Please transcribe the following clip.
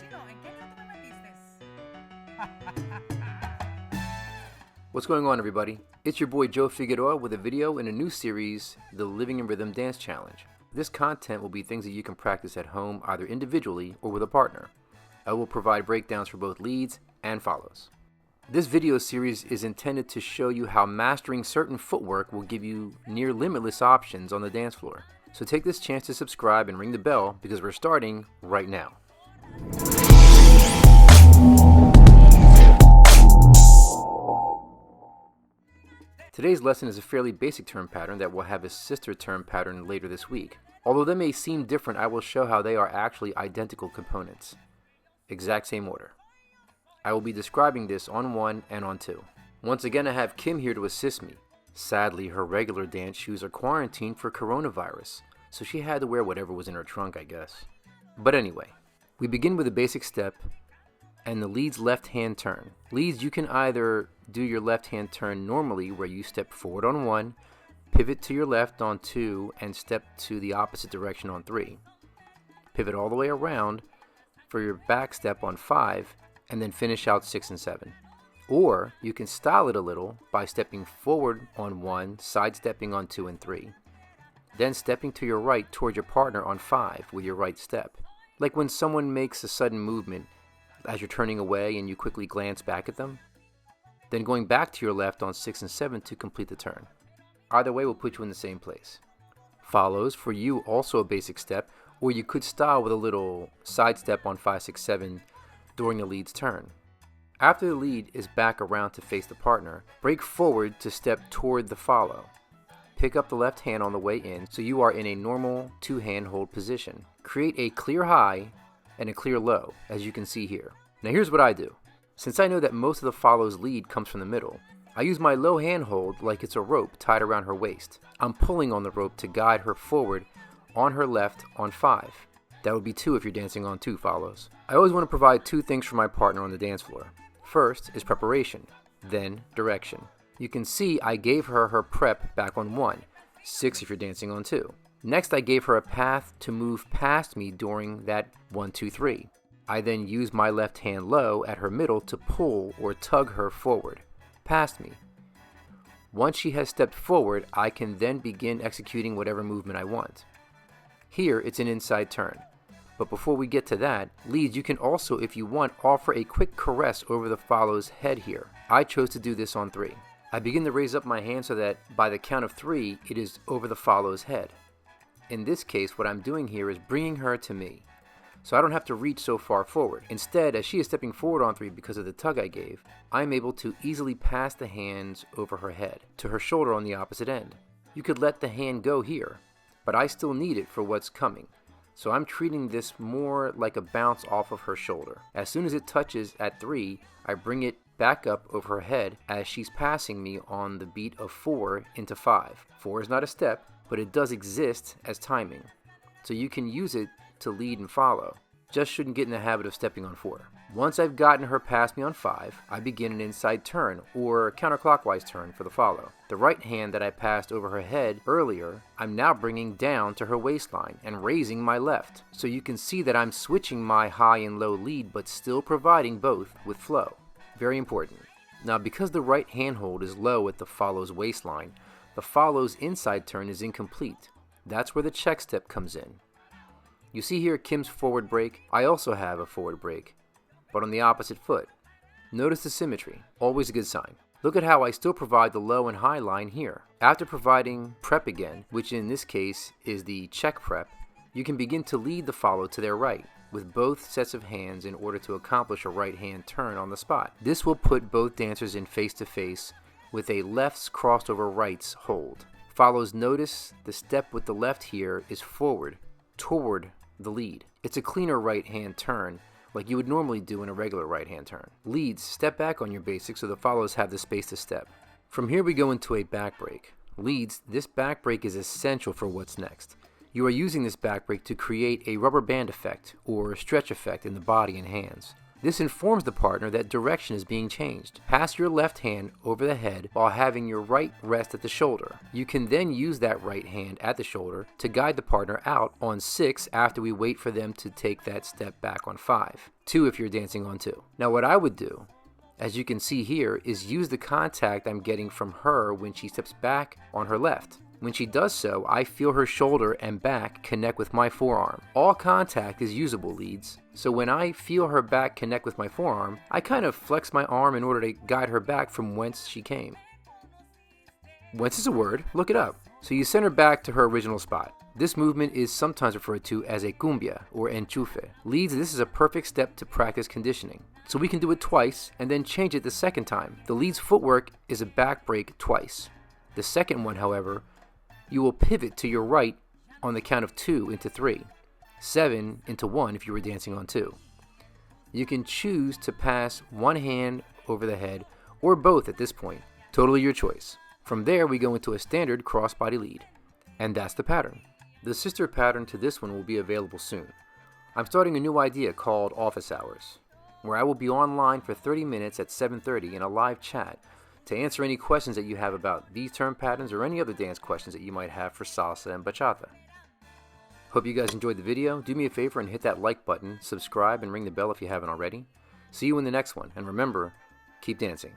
Chino, ¿en qué te metiste? What's going on, everybody? It's your boy Joe Figueroa with a video in a new series, the Living in Rhythm Dance Challenge. This content will be things that you can practice at home either individually or with a partner. I will provide breakdowns for both leads and follows. This video series is intended to show you how mastering certain footwork will give you near limitless options on the dance floor. So take this chance to subscribe and ring the bell because we're starting right now. Today's lesson is a fairly basic turn pattern that will have a sister turn pattern later this week. Although they may seem different, I will show how they are actually identical components. Exact same order. I will be describing this on 1 and on 2. Once again, I have Kim here to assist me. Sadly, her regular dance shoes are quarantined for coronavirus, so she had to wear whatever was in her trunk, I guess. But anyway, we begin with a basic step and the lead's left hand turn. Leads, you can either do your left hand turn normally where you step forward on 1, pivot to your left on 2, and step to the opposite direction on 3. Pivot all the way around for your back step on 5, and then finish out 6 and 7. Or you can style it a little by stepping forward on 1, sidestepping on 2 and 3. Then stepping to your right toward your partner on 5 with your right step. Like when someone makes a sudden movement as you're turning away and you quickly glance back at them. Then going back to your left on 6 and 7 to complete the turn. Either way will put you in the same place. Follows for you also a basic step, or you could style with a little side step on 5, 6, 7 during the lead's turn. After the lead is back around to face the partner, break forward to step toward the follow. Pick up the left hand on the way in so you are in a normal 2-hand hold position. Create a clear high and a clear low, as you can see here. Now here's what I do. Since I know that most of the follow's lead comes from the middle, I use my low hand hold like it's a rope tied around her waist. I'm pulling on the rope to guide her forward on her left on 5. That would be 2 if you're dancing on 2 follows. I always want to provide 2 things for my partner on the dance floor. First is preparation, then direction. You can see I gave her her prep back on 1, 6 if you're dancing on 2. Next, I gave her a path to move past me during that 1, 2, 3. I then used my left hand low at her middle to pull or tug her forward, past me. Once she has stepped forward, I can then begin executing whatever movement I want. Here, it's an inside turn. But before we get to that, leads, you can also, if you want, offer a quick caress over the follow's head here. I chose to do this on 3. I begin to raise up my hand so that by the count of 3, it is over the follow's head. In this case, what I'm doing here is bringing her to me, so I don't have to reach so far forward. Instead, as she is stepping forward on 3 because of the tug I gave, I'm able to easily pass the hands over her head, to her shoulder on the opposite end. You could let the hand go here, but I still need it for what's coming, so I'm treating this more like a bounce off of her shoulder. As soon as it touches at 3, I bring it back up over her head as she's passing me on the beat of 4 into 5. 4 is not a step, but it does exist as timing, so you can use it to lead and follow. Just shouldn't get in the habit of stepping on 4. Once I've gotten her past me on 5, I begin an inside turn or counterclockwise turn for the follow. The right hand that I passed over her head earlier, I'm now bringing down to her waistline and raising my left. So you can see that I'm switching my high and low lead but still providing both with flow. Very important. Now because the right hand hold is low at the follow's waistline, the follow's inside turn is incomplete. That's where the check step comes in. You see here Kim's forward break. I also have a forward break, but on the opposite foot. Notice the symmetry, always a good sign. Look at how I still provide the low and high line here. After providing prep again, which in this case is the check prep, you can begin to lead the follow to their right with both sets of hands in order to accomplish a right hand turn on the spot. This will put both dancers in face to face with a lefts crossed over rights hold. Follows, notice the step with the left here is forward toward the lead. It's a cleaner right hand turn like you would normally do in a regular right hand turn. Leads, step back on your basic so the follows have the space to step. From here we go into a back break. Leads, this back break is essential for what's next. You are using this back break to create a rubber band effect or stretch effect in the body and hands. This informs the partner that direction is being changed. Pass your left hand over the head while having your right rest at the shoulder. You can then use that right hand at the shoulder to guide the partner out on 6 after we wait for them to take that step back on 5. 2 if you're dancing on 2. Now what I would do, as you can see here, is use the contact I'm getting from her when she steps back on her left. When she does so, I feel her shoulder and back connect with my forearm. All contact is usable, leads. So when I feel her back connect with my forearm, I kind of flex my arm in order to guide her back from whence she came. Whence is a word, look it up. So you send her back to her original spot. This movement is sometimes referred to as a cumbia or enchufe. Leads, this is a perfect step to practice conditioning. So we can do it twice and then change it the second time. The lead's footwork is a back break twice. The second one, however, you will pivot to your right on the count of 2 into 3, 7 into 1 if you were dancing on 2. You can choose to pass one hand over the head or both at this point. Totally your choice. From there, we go into a standard crossbody lead. And that's the pattern. The sister pattern to this one will be available soon. I'm starting a new idea called Office Hours, where I will be online for 30 minutes at 7:30 in a live chat to answer any questions that you have about these turn patterns or any other dance questions that you might have for salsa and bachata. Hope you guys enjoyed the video. Do me a favor and hit that like button, subscribe, and ring the bell if you haven't already. See you in the next one, and remember, keep dancing.